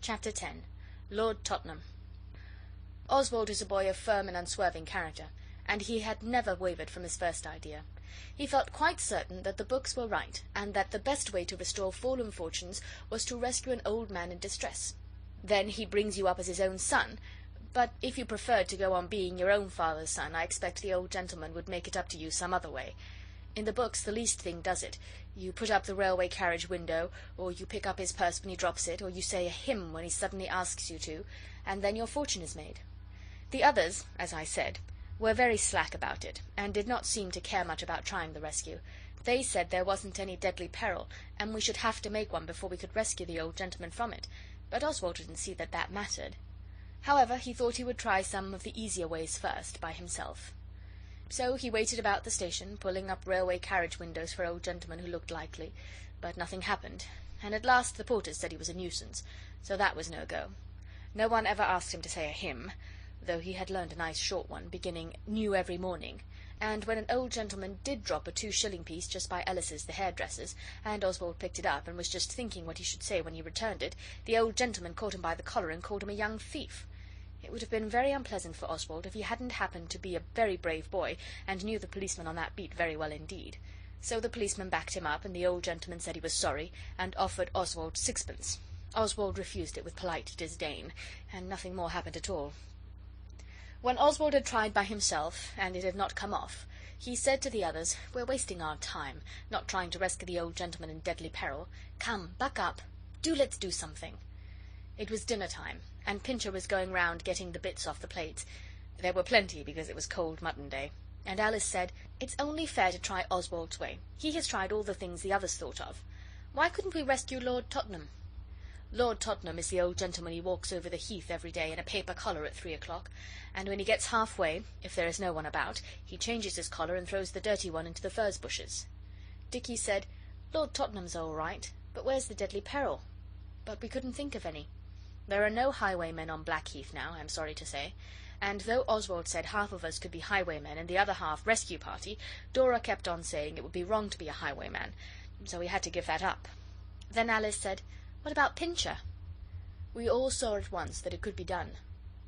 Chapter 10. Lord Tottenham. Oswald is a boy of firm and unswerving character, and he had never wavered from his first idea. He felt quite certain that the books were right, and that the best way to restore fallen fortunes was to rescue an old man in distress. Then he brings you up as his own son, but if you preferred to go on being your own father's son, I expect the old gentleman would make it up to you some other way. In the books the least thing does it. You put up the railway carriage window, or you pick up his purse when he drops it, or you say a hymn when he suddenly asks you to, and then your fortune is made. The others, as I said, were very slack about it, and did not seem to care much about trying the rescue. They said there wasn't any deadly peril, and we should have to make one before we could rescue the old gentleman from it, but Oswald didn't see that that mattered. However, he thought he would try some of the easier ways first, by himself. So he waited about the station, pulling up railway carriage windows for old gentlemen who looked likely, but nothing happened, and at last the porters said he was a nuisance, so that was no go. No one ever asked him to say a hymn, though he had learned a nice short one, beginning "New every morning," and when an old gentleman did drop a 2-shilling piece just by Ellis's the hairdresser's, and Oswald picked it up and was just thinking what he should say when he returned it, the old gentleman caught him by the collar and called him a young thief. It would have been very unpleasant for Oswald if he hadn't happened to be a very brave boy, and knew the policeman on that beat very well indeed. So the policeman backed him up, and the old gentleman said he was sorry, and offered Oswald 6pence. Oswald refused it with polite disdain, and nothing more happened at all. When Oswald had tried by himself, and it had not come off, he said to the others, "We're wasting our time, not trying to rescue the old gentleman in deadly peril. Come, buck up. Let's do something." It was dinner time, and Pincher was going round getting the bits off the plates. There were plenty, because it was cold mutton day, and Alice said, "It's only fair to try Oswald's way. He has tried all the things the others thought of. Why couldn't we rescue Lord Tottenham?" Lord Tottenham is the old gentleman who walks over the heath every day in a paper collar at 3 o'clock, and when he gets halfway, if there is no one about, he changes his collar and throws the dirty one into the furze bushes. Dicky said, "Lord Tottenham's all right, but where's the deadly peril?" But we couldn't think of any. There are no highwaymen on Blackheath now, I'm sorry to say, and though Oswald said half of us could be highwaymen and the other half rescue party, Dora kept on saying it would be wrong to be a highwayman, so we had to give that up. Then Alice said, "What about Pincher?" We all saw at once that it could be done.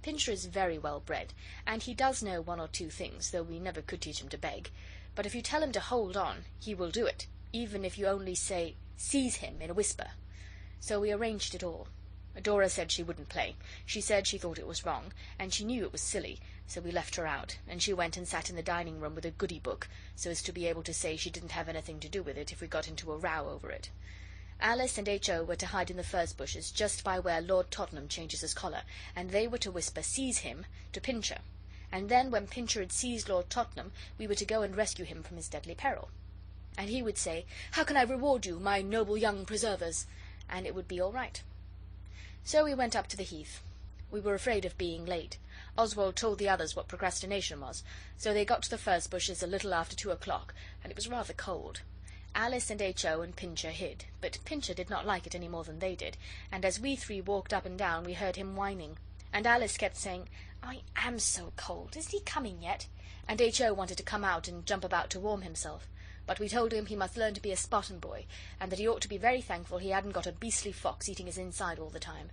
Pincher is very well bred, and he does know 1 or 2 things, though we never could teach him to beg, but if you tell him to hold on, he will do it, even if you only say "seize him" in a whisper. So we arranged it all. Dora said she wouldn't play. She said she thought it was wrong, and she knew it was silly, so we left her out, and she went and sat in the dining room with a goody book, so as to be able to say she didn't have anything to do with it if we got into a row over it. Alice and H.O. were to hide in the furze bushes just by where Lord Tottenham changes his collar, and they were to whisper "seize him" to Pincher, and then when Pincher had seized Lord Tottenham, we were to go and rescue him from his deadly peril. And he would say, "How can I reward you, my noble young preservers?" and it would be all right. So we went up to the heath. We were afraid of being late. Oswald told the others what procrastination was, so they got to the furze bushes a little after 2 o'clock, and it was rather cold. Alice and H.O. and Pincher hid, but Pincher did not like it any more than they did, and as we 3 walked up and down we heard him whining, and Alice kept saying, "I am so cold, is he coming yet?" and H.O. wanted to come out and jump about to warm himself, but we told him he must learn to be a Spartan boy, and that he ought to be very thankful he hadn't got a beastly fox eating his inside all the time.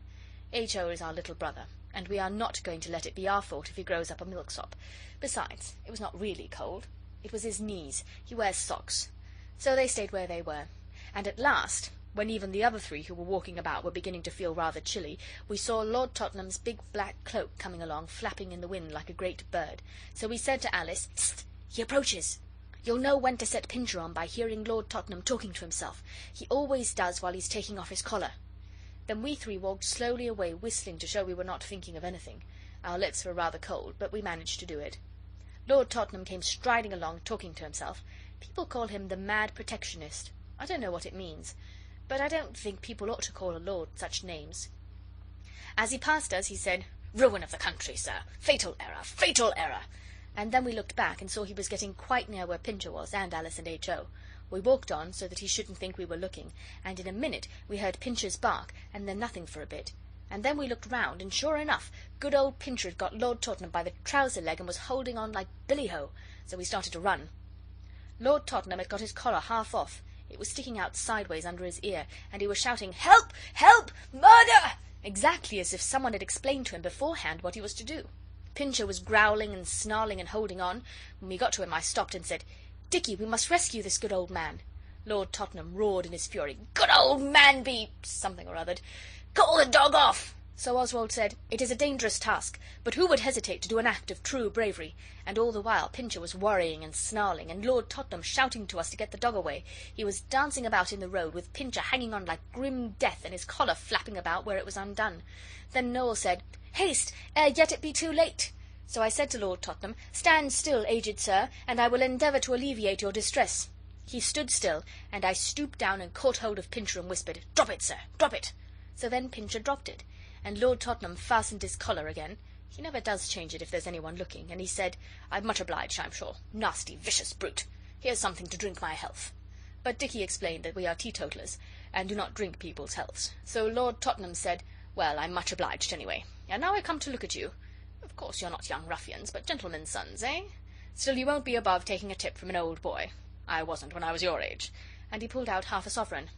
H.O. is our little brother, and we are not going to let it be our fault if he grows up a milksop. Besides, it was not really cold. It was his knees. He wears socks. So they stayed where they were, and at last, when even the other 3 who were walking about were beginning to feel rather chilly, we saw Lord Tottenham's big black cloak coming along, flapping in the wind like a great bird. So we said to Alice, "Hist! He approaches. You'll know when to set Pincher on by hearing Lord Tottenham talking to himself. He always does while he's taking off his collar." Then we 3 walked slowly away, whistling to show we were not thinking of anything. Our lips were rather cold, but we managed to do it. Lord Tottenham came striding along, talking to himself. People call him the Mad Protectionist. I don't know what it means, but I don't think people ought to call a lord such names. As he passed us, he said, "Ruin of the country, sir! Fatal error! Fatal error!" And then we looked back and saw he was getting quite near where Pincher was, and Alice and H.O. We walked on, so that he shouldn't think we were looking, and in a minute we heard Pincher's bark, and then nothing for a bit. And then we looked round, and sure enough, good old Pincher had got Lord Tottenham by the trouser leg and was holding on like billy-ho, so we started to run. Lord Tottenham had got his collar half off. It was sticking out sideways under his ear, and he was shouting, "Help! Help! Murder!" exactly as if someone had explained to him beforehand what he was to do. Pincher was growling and snarling and holding on. When we got to him I stopped and said, "Dicky, we must rescue this good old man." Lord Tottenham roared in his fury, "Good old man be something or other. Call the dog off!" So Oswald said, "It is a dangerous task, but who would hesitate to do an act of true bravery?" And all the while Pincher was worrying and snarling, and Lord Tottenham shouting to us to get the dog away. He was dancing about in the road, with Pincher hanging on like grim death, and his collar flapping about where it was undone. Then Noel said, "Haste, ere yet it be too late." So I said to Lord Tottenham, "Stand still, aged sir, and I will endeavour to alleviate your distress." He stood still, and I stooped down and caught hold of Pincher and whispered, "Drop it, sir, drop it." So then Pincher dropped it, and Lord Tottenham fastened his collar again. He never does change it if there's anyone looking, and he said, "I'm much obliged, I'm sure. Nasty, vicious brute. Here's something to drink my health." But Dicky explained that we are teetotallers, and do not drink people's healths. So Lord Tottenham said, "Well, I'm much obliged, anyway. And now I come to look at you. Of course you're not young ruffians, but gentlemen's sons, eh? Still, you won't be above taking a tip from an old boy. I wasn't when I was your age." And he pulled out half a sovereign.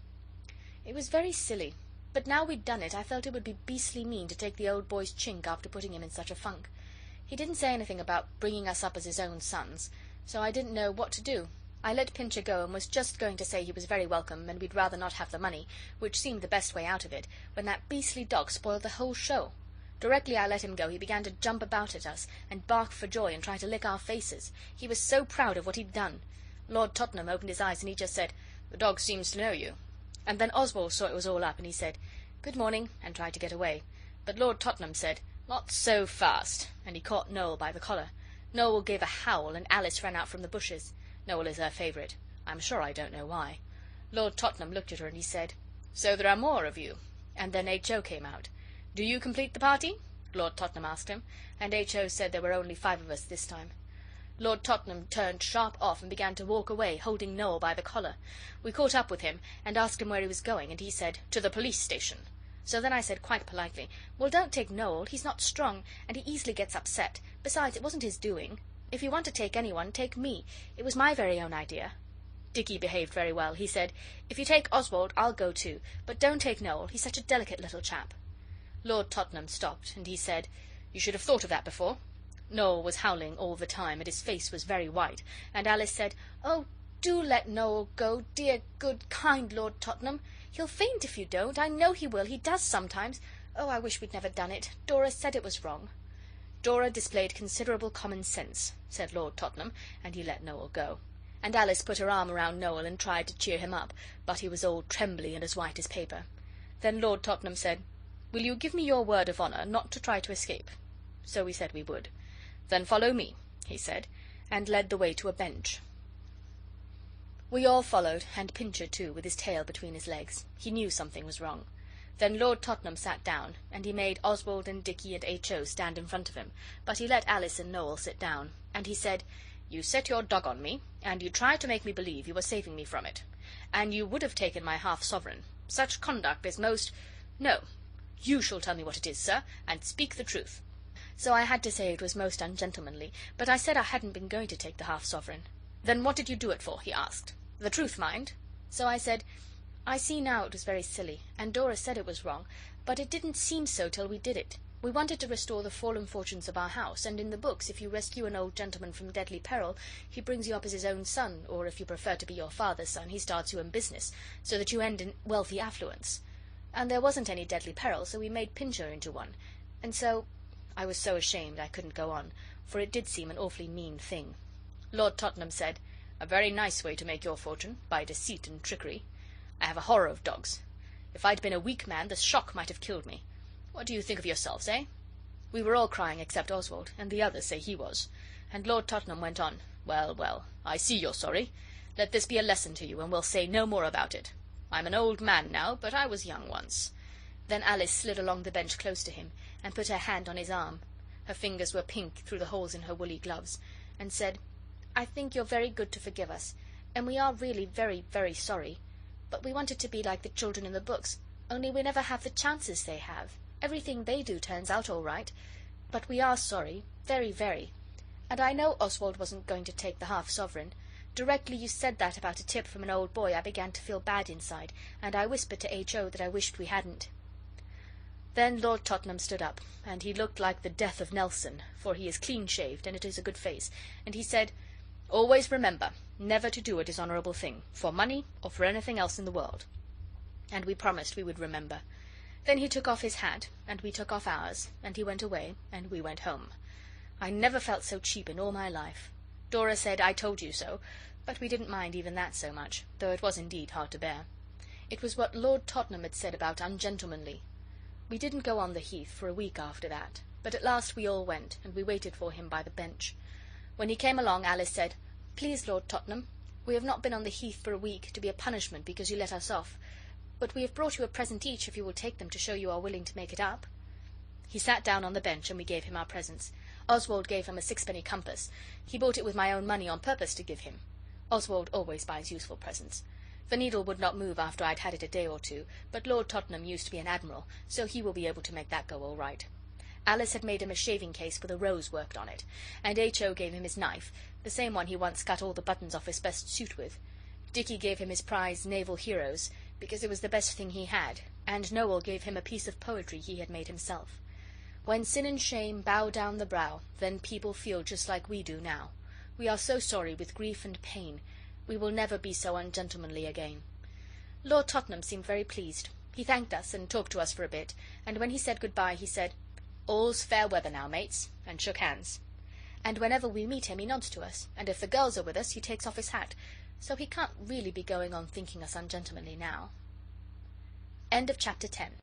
It was very silly, but now we'd done it I felt it would be beastly mean to take the old boy's chink after putting him in such a funk. He didn't say anything about bringing us up as his own sons, so I didn't know what to do. I let Pincher go and was just going to say he was very welcome and we'd rather not have the money, which seemed the best way out of it, when that beastly dog spoiled the whole show. Directly I let him go he began to jump about at us and bark for joy and try to lick our faces. He was so proud of what he'd done. Lord Tottenham opened his eyes and he just said, "The dog seems to know you." And then Oswald saw it was all up and he said, "Good morning," and tried to get away. But Lord Tottenham said, "Not so fast," and he caught Noel by the collar. Noel gave a howl and Alice ran out from the bushes. Noel is her favourite. I'm sure I don't know why. Lord Tottenham looked at her and he said, "So there are more of you?" And then H.O. came out. "Do you complete the party?" Lord Tottenham asked him, and H.O. said there were only 5 of us this time. Lord Tottenham turned sharp off and began to walk away, holding Noel by the collar. We caught up with him and asked him where he was going, and he said, "To the police station." So then I said quite politely, "Well, don't take Noel, he's not strong, and he easily gets upset. Besides, it wasn't his doing. If you want to take anyone, take me. It was my very own idea." Dicky behaved very well. He said, "If you take Oswald, I'll go too, but don't take Noel, he's such a delicate little chap." Lord Tottenham stopped, and he said, "You should have thought of that before." Noel was howling all the time, and his face was very white, and Alice said, "Oh, do let Noel go, dear, good, kind Lord Tottenham. He'll faint if you don't, I know he will, he does sometimes. Oh, I wish we'd never done it. Dora said it was wrong." "Dora displayed considerable common sense," said Lord Tottenham, and he let Noel go. And Alice put her arm around Noel and tried to cheer him up, but he was all trembly and as white as paper. Then Lord Tottenham said, "Will you give me your word of honour not to try to escape?" So we said we would. "Then follow me," he said, and led the way to a bench. We all followed, and Pincher too, with his tail between his legs. He knew something was wrong. Then Lord Tottenham sat down, and he made Oswald and Dicky and H.O. stand in front of him, but he let Alice and Noel sit down, and he said, "You set your dog on me, and you tried to make me believe you were saving me from it. And you would have taken my half-sovereign. Such conduct is most... No, you shall tell me what it is, sir, and speak the truth." So I had to say it was most ungentlemanly, but I said I hadn't been going to take the half-sovereign. "Then what did you do it for?" he asked. "The truth, mind." So I said, "I see now it was very silly, and Dora said it was wrong, but it didn't seem so till we did it. We wanted to restore the fallen fortunes of our house, and in the books, if you rescue an old gentleman from deadly peril, he brings you up as his own son, or if you prefer to be your father's son, he starts you in business, so that you end in wealthy affluence. And there wasn't any deadly peril, so we made Pincher into one. And so..." I was so ashamed I couldn't go on, for it did seem an awfully mean thing. Lord Tottenham said, "A very nice way to make your fortune, by deceit and trickery. I have a horror of dogs. If I'd been a weak man, the shock might have killed me. What do you think of yourselves, eh?" We were all crying except Oswald, and the others say he was. And Lord Tottenham went on, "Well, well, I see you're sorry. Let this be a lesson to you, and we'll say no more about it. I'm an old man now, but I was young once." Then Alice slid along the bench close to him, and put her hand on his arm, her fingers were pink through the holes in her woolly gloves, and said, "I think you're very good to forgive us, and we are really very, very sorry. But we wanted to be like the children in the books, only we never have the chances they have. Everything they do turns out all right. But we are sorry, very, very. And I know Oswald wasn't going to take the half-sovereign. Directly you said that about a tip from an old boy I began to feel bad inside, and I whispered to H.O. that I wished we hadn't." Then Lord Tottenham stood up, and he looked like the death of Nelson, for he is clean-shaved, and it is a good face, and he said, "Always remember never to do a dishonourable thing, for money or for anything else in the world." And we promised we would remember. Then he took off his hat, and we took off ours, and he went away, and we went home. I never felt so cheap in all my life. Dora said, "I told you so," but we didn't mind even that so much, though it was indeed hard to bear. It was what Lord Tottenham had said about ungentlemanly. We didn't go on the Heath for a week after that, but at last we all went, and we waited for him by the bench. When he came along, Alice said, "Please, Lord Tottenham, we have not been on the Heath for a week, to be a punishment because you let us off, but we have brought you a present each if you will take them to show you are willing to make it up." He sat down on the bench, and we gave him our presents. Oswald gave him a sixpenny compass. He bought it with my own money on purpose to give him. Oswald always buys useful presents. The needle would not move after I'd had it a day or two, but Lord Tottenham used to be an admiral, so he will be able to make that go all right. Alice had made him a shaving case with a rose worked on it, and H.O. gave him his knife, the same one he once cut all the buttons off his best suit with. Dicky gave him his prize Naval Heroes, because it was the best thing he had, and Noel gave him a piece of poetry he had made himself. When sin and shame bow down the brow, then people feel just like we do now. We are so sorry with grief and pain. We will never be so ungentlemanly again. Lord Tottenham seemed very pleased. He thanked us and talked to us for a bit, and when he said good-bye, he said, "All's fair weather now, mates," and shook hands. And whenever we meet him, he nods to us, and if the girls are with us, he takes off his hat, so he can't really be going on thinking us ungentlemanly now. End of chapter 10.